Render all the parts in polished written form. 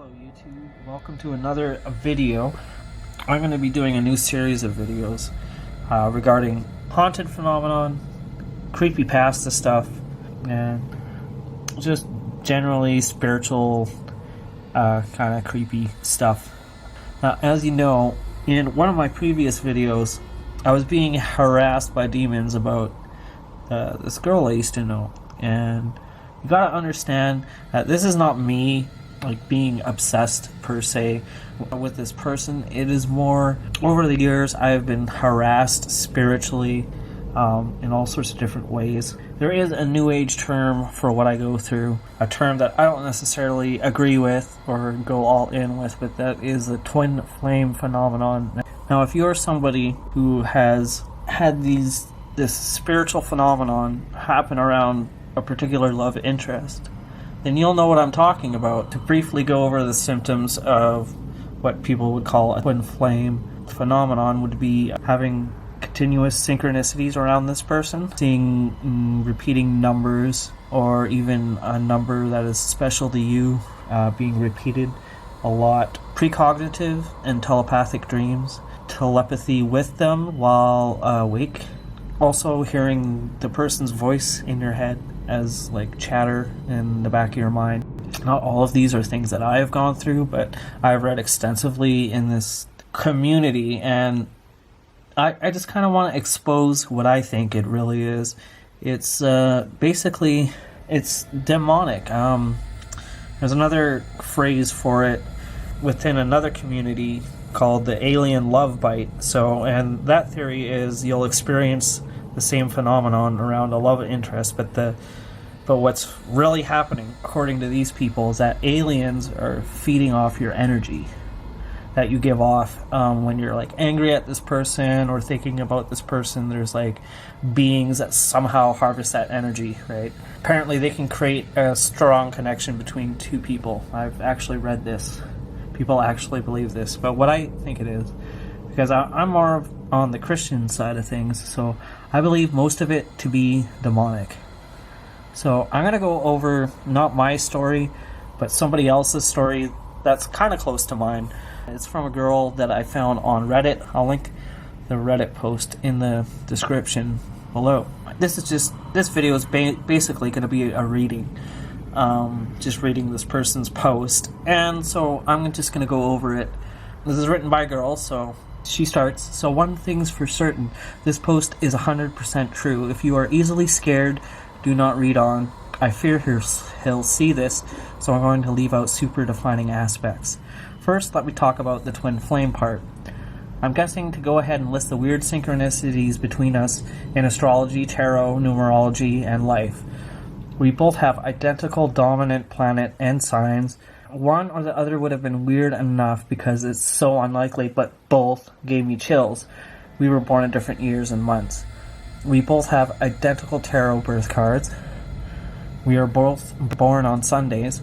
Hello YouTube, welcome to another video. I'm going to be doing a new series of videos regarding haunted phenomenon, creepypasta stuff, and just generally spiritual kind of creepy stuff. Now, as you know, in one of my previous videos, I was being harassed by demons about this girl I used to know, and you gotta understand that this is not me like being obsessed per se with this person. It is more over the years I've been harassed spiritually in all sorts of different ways. There is a new age term for what I go through, a term that I don't necessarily agree with or go all in with, but that is the twin flame phenomenon. Now, if you're somebody who has had this spiritual phenomenon happen around a particular love interest, then you'll know what I'm talking about. To briefly go over the symptoms of what people would call a twin flame phenomenon would be having continuous synchronicities around this person, seeing repeating numbers, or even a number that is special to you being repeated a lot, precognitive and telepathic dreams, telepathy with them while awake, also hearing the person's voice in your head as like chatter in the back of your mind. Not all of these are things that I have gone through, but I've read extensively in this community, and I just kind of want to expose what I think it really is. It's basically, it's demonic. There's another phrase for it within another community called the alien love bite. And that theory is you'll experience the same phenomenon around a love interest, but what's really happening, according to these people, is that aliens are feeding off your energy that you give off when you're like angry at this person or thinking about this person. There's like beings that somehow harvest that energy, right? Apparently they can create a strong connection between two people. I've actually read this. People actually believe this, but what I think it is, because I'm more on the Christian side of things, so I believe most of it to be demonic. So I'm going to go over not my story, but somebody else's story that's kind of close to mine. It's from a girl that I found on Reddit. I'll link the Reddit post in the description below. This video is basically going to be a reading. Just reading this person's post, and so I'm just going to go over it. This is written by a girl, so she starts. So one thing's for certain, this post is 100% true. If you are easily scared, do not read on. I fear he'll see this, so I'm going to leave out super defining aspects. First, let me talk about the twin flame part. I'm guessing to go ahead and list the weird synchronicities between us in astrology, tarot, numerology, and life. We both have identical dominant planet and signs. One or the other would have been weird enough because it's so unlikely, but both gave me chills. We were born at different years and months. We both have identical tarot birth cards. We are both born on Sundays.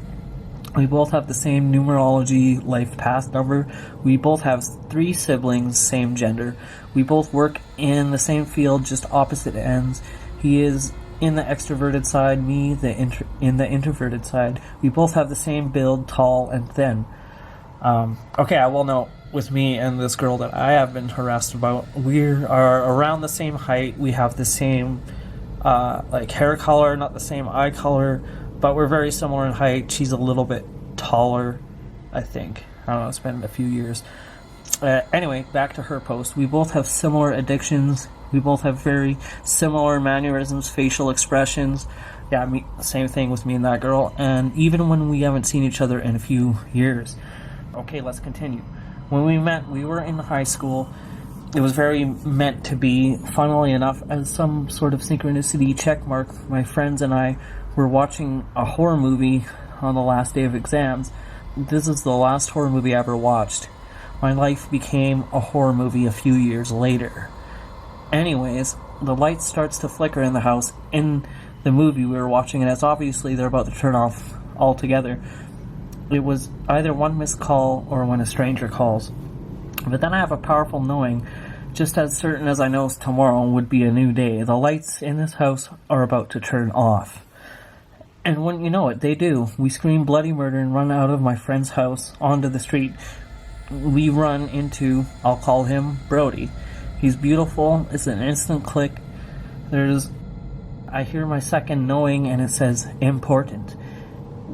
We both have the same numerology life path number. We both have 3 siblings, same gender. We both work in the same field, just opposite ends. He is in the extroverted side, me in the introverted side. We both have the same build, tall and thin. Okay, I will note, with me and this girl that I have been harassed about, we are around the same height. We have the same like hair color, not the same eye color, but we're very similar in height. She's a little bit taller, I think. I don't know, it's been a few years. Anyway, back to her post. We both have similar addictions. We both have very similar mannerisms, facial expressions. Yeah, same thing with me and that girl. And even when we haven't seen each other in a few years. Okay, let's continue. When we met, we were in high school. It was very meant to be. Funnily enough, as some sort of synchronicity checkmark, my friends and I were watching a horror movie on the last day of exams. This is the last horror movie I ever watched. My life became a horror movie a few years later. Anyways, the light starts to flicker in the house in the movie we were watching, and it's obviously they're about to turn off altogether. It was either one missed call or when a stranger calls. But then I have a powerful knowing, just as certain as I know tomorrow would be a new day. The lights in this house are about to turn off. And wouldn't you know it, they do. We scream bloody murder and run out of my friend's house onto the street. We run into, I'll call him Brody. He's beautiful. It's an instant click. I hear my second knowing and it says important.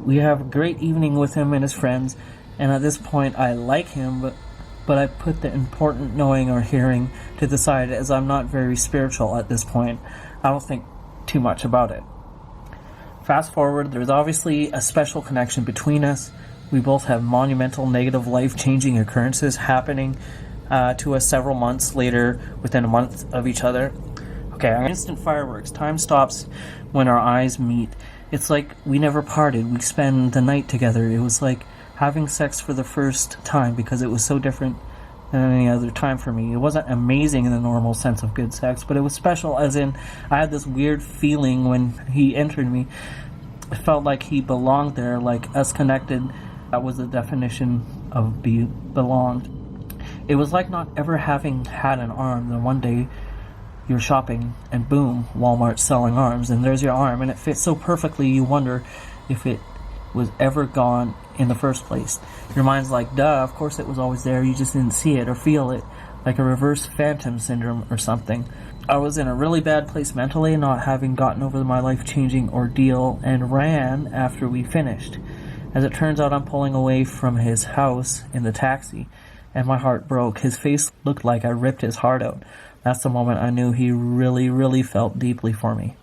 We have a great evening with him and his friends, and at this point I like him, but I put the important knowing or hearing to the side as I'm not very spiritual at this point. I don't think too much about it. Fast forward, there's obviously a special connection between us. We both have monumental, negative, life-changing occurrences happening to us several months later, within a month of each other. Okay, instant fireworks. Time stops when our eyes meet. It's like we never parted. We spend the night together. It was like having sex for the first time because it was so different than any other time for me. It wasn't amazing in the normal sense of good sex, but it was special as in I had this weird feeling when he entered me. It felt like he belonged there, like us connected. That was the definition of belonged. It was like not ever having had an arm. Then one day you're shopping and boom, Walmart's selling arms and there's your arm and it fits so perfectly you wonder if it was ever gone in the first place. Your mind's like, duh, of course it was always there, you just didn't see it or feel it, like a reverse phantom syndrome or something. I was in a really bad place mentally, not having gotten over my life-changing ordeal, and ran after we finished. As it turns out, I'm pulling away from his house in the taxi, and my heart broke. His face looked like I ripped his heart out. That's the moment I knew he really, really felt deeply for me.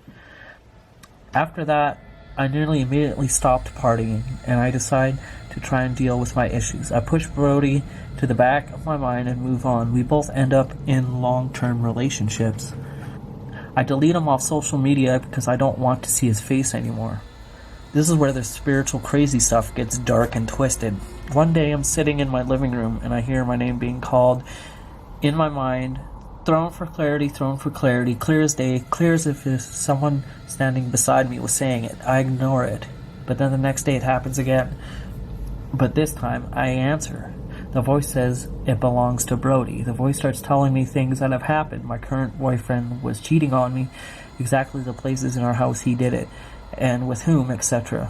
After that, I nearly immediately stopped partying, and I decided to try and deal with my issues. I push Brody to the back of my mind and move on. We both end up in long-term relationships. I delete him off social media because I don't want to see his face anymore. This is where the spiritual crazy stuff gets dark and twisted. One day I'm sitting in my living room and I hear my name being called in my mind. Thrown for clarity, clear as day, clear as if someone standing beside me was saying it. I ignore it. But then the next day it happens again. But this time I answer. The voice says it belongs to Brody. The voice starts telling me things that have happened. My current boyfriend was cheating on me, exactly the places in our house he did it, and with whom, etc.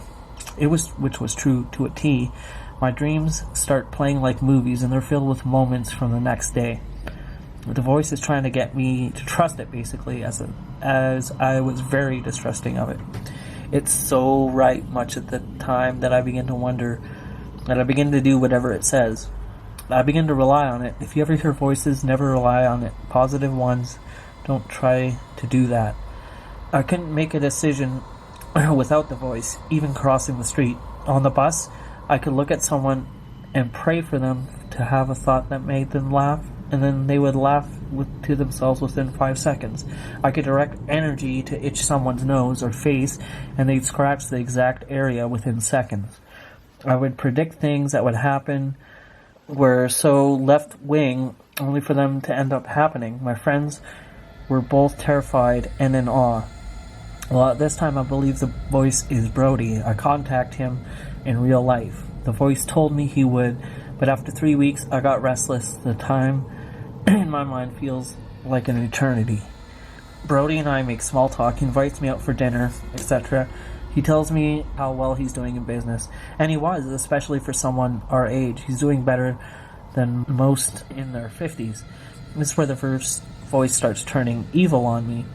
Which was true to a T. My dreams start playing like movies, and they're filled with moments from the next day. The voice is trying to get me to trust it, basically, as I was very distrusting of it. It's so right much at the time that I begin to wonder, that I begin to do whatever it says. I begin to rely on it. If you ever hear voices, never rely on it. Positive ones, don't try to do that. I couldn't make a decision without the voice, even crossing the street. On the bus, I could look at someone and pray for them to have a thought that made them laugh, and then they would laugh to themselves within 5 seconds. I could direct energy to itch someone's nose or face, and they'd scratch the exact area within seconds. I would predict things that would happen were so left wing, only for them to end up happening. My friends were both terrified and in awe. Well, at this time I believe the voice is Brody. I contact him in real life. The voice told me he would, but after 3 weeks I got restless. The time in my mind feels like an eternity. Brody and I make small talk. He invites me out for dinner, etc. He tells me how well he's doing in business, and he was, especially for someone our age. He's doing better than most in their 50s. This is where the first voice starts turning evil on me.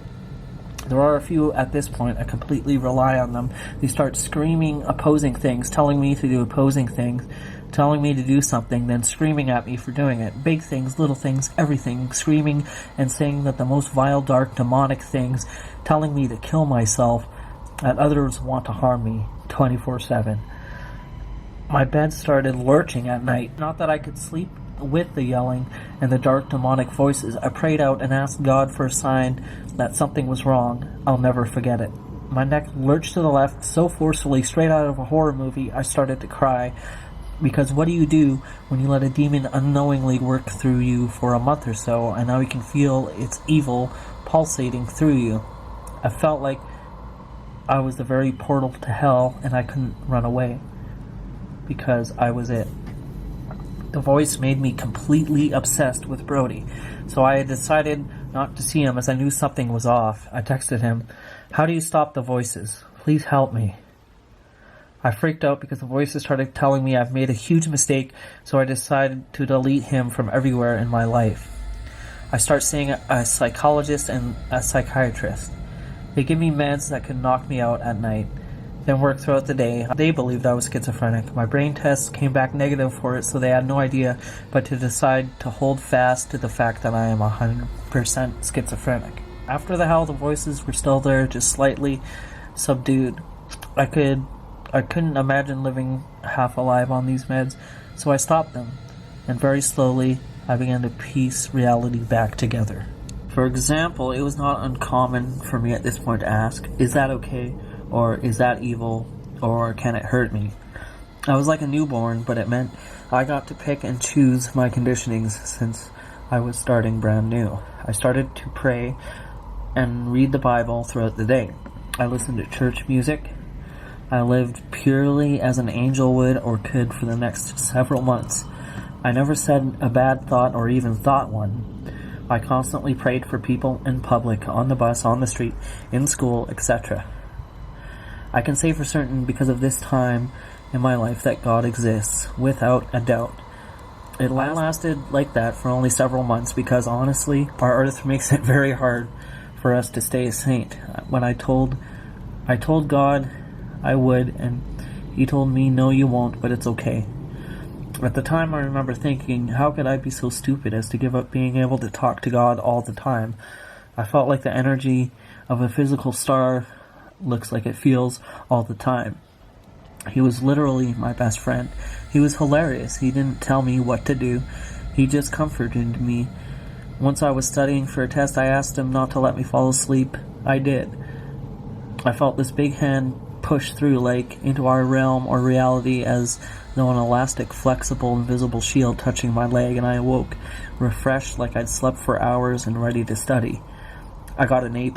There are a few at this point. I completely rely on them. They start screaming opposing things, telling me to do opposing things, telling me to do something, then screaming at me for doing it. Big things, little things, everything. Screaming and saying that the most vile, dark, demonic things, telling me to kill myself, that others want to harm me 24/7. My bed started lurching at night. Not that I could sleep with the yelling and the dark demonic voices. I prayed out and asked God for a sign that something was wrong. I'll never forget it. My neck lurched to the left so forcefully, straight out of a horror movie, I started to cry. Because what do you do when you let a demon unknowingly work through you for a month or so, and now you can feel its evil pulsating through you? I felt like I was the very portal to hell, and I couldn't run away. Because I was it. The voice made me completely obsessed with Brody, so I had decided not to see him as I knew something was off. I texted him, "How do you stop the voices? Please help me." I freaked out because the voices started telling me I've made a huge mistake, so I decided to delete him from everywhere in my life. I start seeing a psychologist and a psychiatrist. They give me meds that could knock me out at night, then work throughout the day. They believed I was schizophrenic. My brain tests came back negative for it, so they had no idea but to decide to hold fast to the fact that I am 100% schizophrenic. After the hell, the voices were still there, just slightly subdued. I couldn't imagine living half alive on these meds, so I stopped them, and very slowly I began to piece reality back together. For example, it was not uncommon for me at this point to ask, is that okay? Or is that evil? Or can it hurt me? I was like a newborn, but it meant I got to pick and choose my conditionings since I was starting brand new. I started to pray and read the Bible throughout the day. I listened to church music. I lived purely as an angel would or could for the next several months. I never said a bad thought or even thought one. I constantly prayed for people in public, on the bus, on the street, in school, etc. I can say for certain because of this time in my life that God exists, without a doubt. It lasted like that for only several months because honestly, our earth makes it very hard for us to stay a saint. When I told God I would, and he told me, no you won't, but it's okay. At the time I remember thinking, how could I be so stupid as to give up being able to talk to God all the time? I felt like the energy of a physical star looks like it feels all the time. He was literally my best friend. He was hilarious. He didn't tell me what to do. He just comforted me. Once I was studying for a test, I asked him not to let me fall asleep. I did. I felt this big hand push through like into our realm or reality as though an elastic, flexible, invisible shield touching my leg, and I awoke, refreshed like I'd slept for hours and ready to study. I got an A+.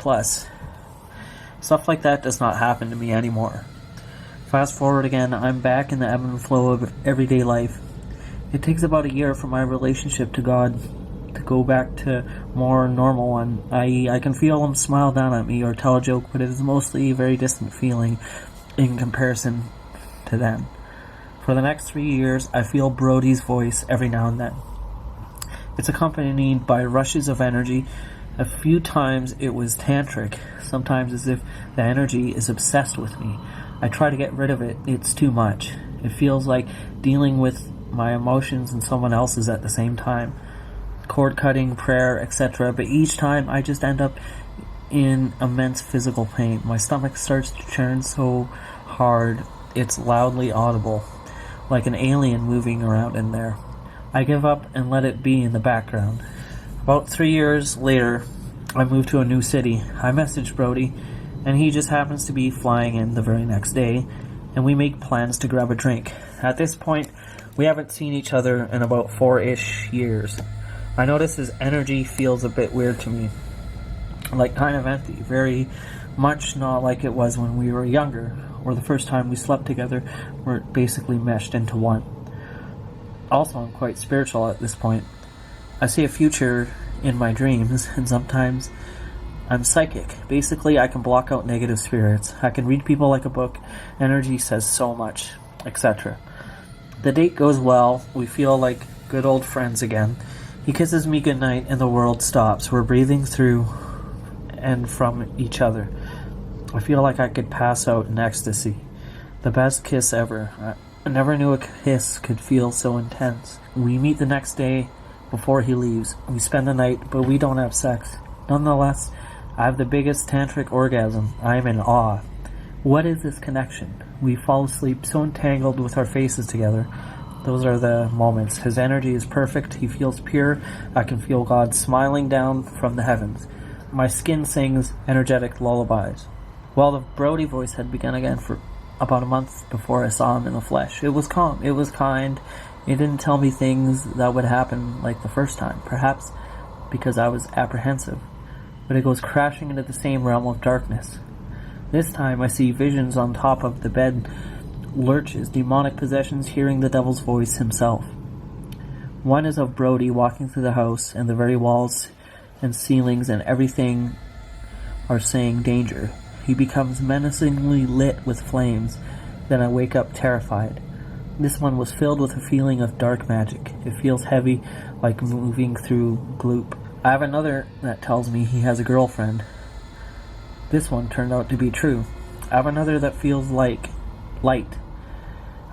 Stuff like that does not happen to me anymore. Fast forward again, I'm back in the ebb and flow of everyday life. It takes about a year for my relationship to God to go back to more normal one, i.e. I can feel him smile down at me or tell a joke, but it is mostly a very distant feeling in comparison to then. For the next 3 years, I feel Brody's voice every now and then. It's accompanied by rushes of energy. A few times it was tantric, sometimes as if the energy is obsessed with me. I try to get rid of it, it's too much. It feels like dealing with my emotions and someone else's at the same time. Cord cutting, prayer, etc. But each time I just end up in immense physical pain. My stomach starts to churn so hard it's loudly audible, like an alien moving around in there. I give up and let it be in the background. About 3 years later, I moved to a new city. I messaged Brody, and he just happens to be flying in the very next day, and we make plans to grab a drink. At this point, we haven't seen each other in about 4-ish years. I notice his energy feels a bit weird to me, like kind of empty, very much not like it was when we were younger, or the first time we slept together. We're basically meshed into one. Also, I'm quite spiritual at this point. I see a future in my dreams, and sometimes I'm psychic. Basically, I can block out negative spirits. I can read people like a book. Energy says so much, etc. The date goes well. We feel like good old friends again. He kisses me goodnight, and the world stops. We're breathing through and from each other. I feel like I could pass out in ecstasy. The best kiss ever. I never knew a kiss could feel so intense. We meet the next day before he leaves. We spend the night, but we don't have sex. Nonetheless, I have the biggest tantric orgasm. I am in awe. What is this connection? We fall asleep so entangled with our faces together. Those are the moments. His energy is perfect. He feels pure. I can feel God smiling down from the heavens. My skin sings energetic lullabies. Well, the Brody voice had begun again for about a month before I saw him in the flesh. It was calm. It was kind. It didn't tell me things that would happen like the first time, perhaps because I was apprehensive. But it goes crashing into the same realm of darkness. This time I see visions on top of the bed, lurches, demonic possessions, hearing the devil's voice himself. One is of Brody walking through the house, and the very walls and ceilings and everything are saying danger. He becomes menacingly lit with flames, then I wake up terrified. This one was filled with a feeling of dark magic. It feels heavy, like moving through gloop. I have another that tells me he has a girlfriend. This one turned out to be true. I have another that feels like light.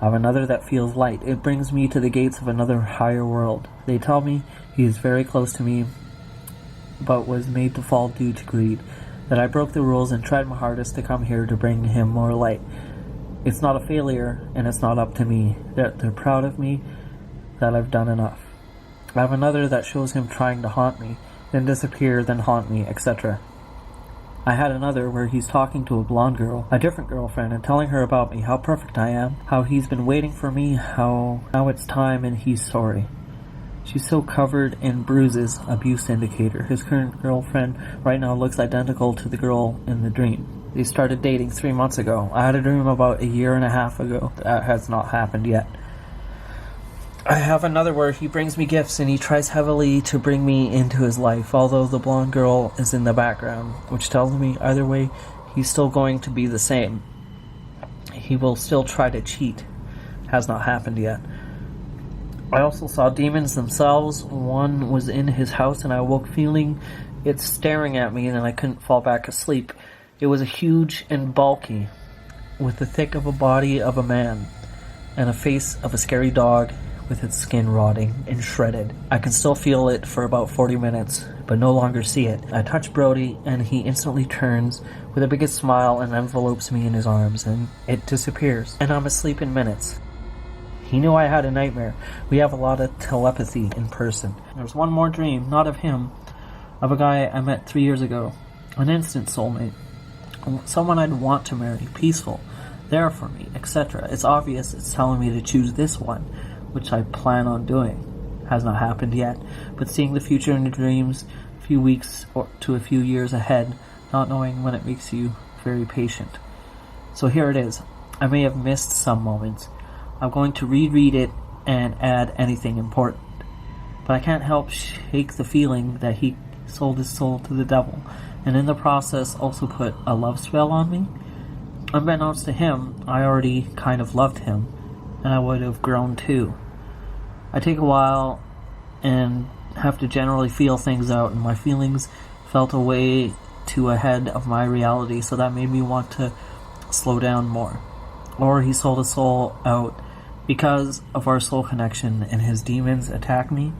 I have another that feels light. It brings me to the gates of another higher world. They tell me he is very close to me, but was made to fall due to greed. That I broke the rules and tried my hardest to come here to bring him more light. It's not a failure, and it's not up to me. That they're proud of me, that I've done enough. I have another that shows him trying to haunt me, then disappear, then haunt me, etc. I had another where he's talking to a blonde girl, a different girlfriend, and telling her about me, how perfect I am, how he's been waiting for me, how now it's time and he's sorry. She's so covered in bruises, abuse indicator. His current girlfriend right now looks identical to the girl in the dream. They started dating 3 months ago. I had a dream about a year and a half ago. That has not happened yet. I have another where he brings me gifts and he tries heavily to bring me into his life, although the blonde girl is in the background, which tells me either way he's still going to be the same. He will still try to cheat. Has not happened yet. I also saw demons themselves. One was in his house and I awoke feeling it staring at me and I couldn't fall back asleep. It was huge and bulky, with the thick of a body of a man and a face of a scary dog with its skin rotting and shredded. I can still feel it for about 40 minutes, but no longer see it. I touch Brody and he instantly turns with the biggest smile and envelopes me in his arms, and it disappears, and I'm asleep in minutes. He knew I had a nightmare. We have a lot of telepathy in person. There's one more dream, not of him, of a guy I met 3 years ago. An instant soulmate. Someone I'd want to marry, peaceful, there for me, etc. It's obvious it's telling me to choose this one, which I plan on doing. Has not happened yet, but seeing the future in the dreams, a few weeks or to a few years ahead, not knowing when, it makes you very patient. So here it is. I may have missed some moments. I'm going to reread it and add anything important. But I can't help shake the feeling that he sold his soul to the devil, and in the process also put a love spell on me. Unbeknownst to him, I already kind of loved him, and I would have grown too. I take a while and have to generally feel things out, and my feelings felt a way to ahead of my reality, so that made me want to slow down more. Or he sold his soul out because of our soul connection, and his demons attack me,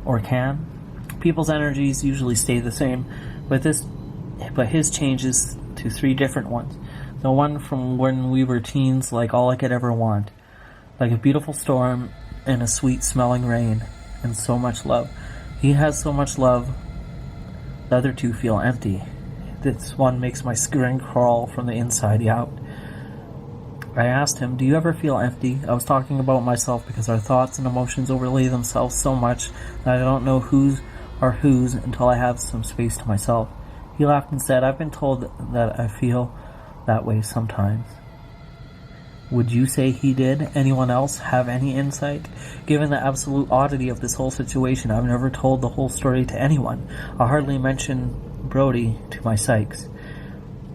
or can. People's energies usually stay the same, but his changes to 3 different ones. The one from when we were teens, like all I could ever want. Like a beautiful storm and a sweet smelling rain, and so much love. He has so much love. The other 2 feel empty. This one makes my skin crawl from the inside out. I asked him, do you ever feel empty? I was talking about myself because our thoughts and emotions overlay themselves so much that I don't know whose are whose until I have some space to myself. He laughed and said, I've been told that I feel that way sometimes. Would you say he did? Anyone else have any insight? Given the absolute oddity of this whole situation, I've never told the whole story to anyone. I hardly mention Brody to my psychs.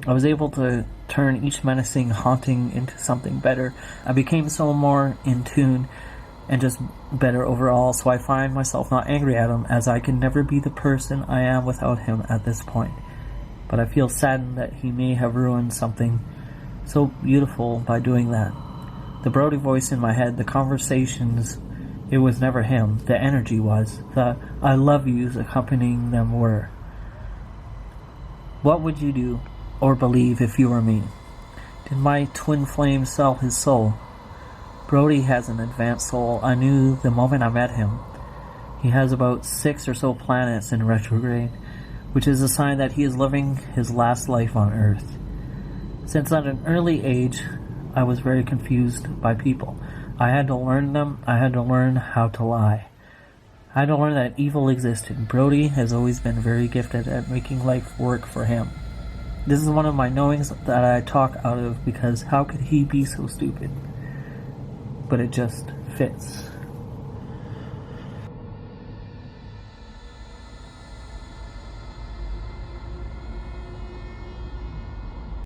I was able to turn each menacing haunting into something better. I became so more in tune and just better overall, so I find myself not angry at him, as I can never be the person I am without him at this point. But I feel saddened that he may have ruined something so beautiful by doing that. The Brody voice in my head, the conversations, it was never him. The energy was. The I love yous accompanying them were. What would you do or believe if you were me? Did my twin flame sell his soul? Brody has an advanced soul. I knew the moment I met him. He has about 6 or so planets in retrograde, which is a sign that he is living his last life on Earth. Since at an early age, I was very confused by people. I had to learn them. I had to learn how to lie. I had to learn that evil existed. Brody has always been very gifted at making life work for him. This is one of my knowings that I talk out of, because how could he be so stupid? But it just fits.